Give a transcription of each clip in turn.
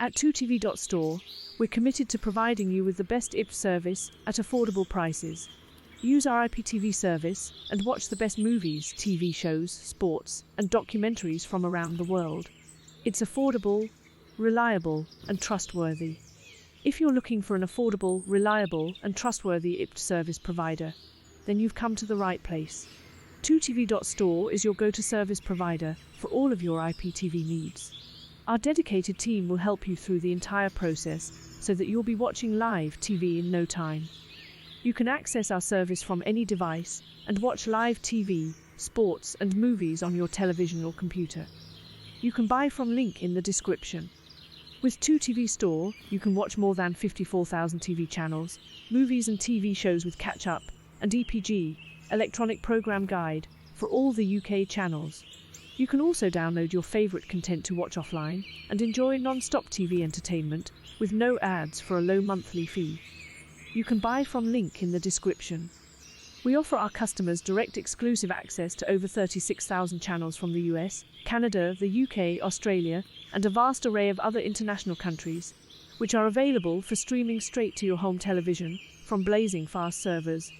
At 2TV.store, we're committed to providing you with the best IPTV service at affordable prices. Use our IPTV service and watch the best movies, TV shows, sports, and documentaries from around the world. It's affordable, reliable, and trustworthy. If you're looking for an affordable, reliable, and trustworthy IPTV service provider, then you've come to the right place. 2TV.store is your go-to service provider for all of your IPTV needs. Our dedicated team will help you through the entire process so that you'll be watching live TV in no time. You can access our service from any device and watch live TV, sports, and movies on your television or computer. You can buy from link in the description. With 2TV Store, you can watch more than 54,000 TV channels, movies and TV shows with catch-up, and EPG, Electronic Program Guide, for all the UK channels. You can also download your favourite content to watch offline and enjoy non-stop TV entertainment with no ads for a low monthly fee. You can buy from link in the description. We offer our customers direct exclusive access to over 36,000 channels from the US, Canada, the UK, Australia, and a vast array of other international countries, which are available for streaming straight to your home television from blazing fast servers.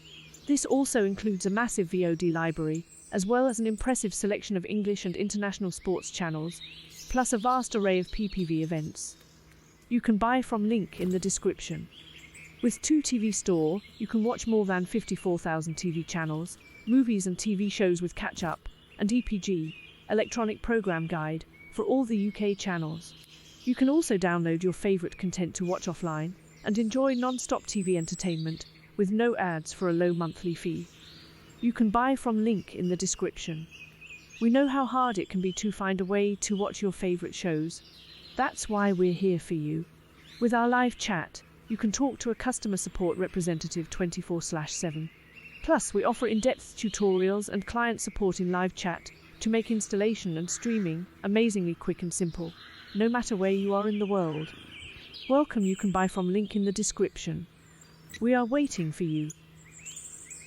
This also includes a massive VOD library, as well as an impressive selection of English and international sports channels, plus a vast array of PPV events. You can buy from link in the description. With 2TV Store, you can watch more than 54,000 TV channels, movies and TV shows with catch-up, and EPG, Electronic Program Guide, for all the UK channels. You can also download your favourite content to watch offline and enjoy non-stop TV entertainment with no ads for a low monthly fee. You can buy from link in the description. We know how hard it can be to find a way to watch your favourite shows. That's why we're here for you. With our live chat, you can talk to a customer support representative 24/7. Plus, we offer in-depth tutorials and client support in live chat to make installation and streaming amazingly quick and simple, no matter where you are in the world. Welcome. You can buy from link in the description. We are waiting for you.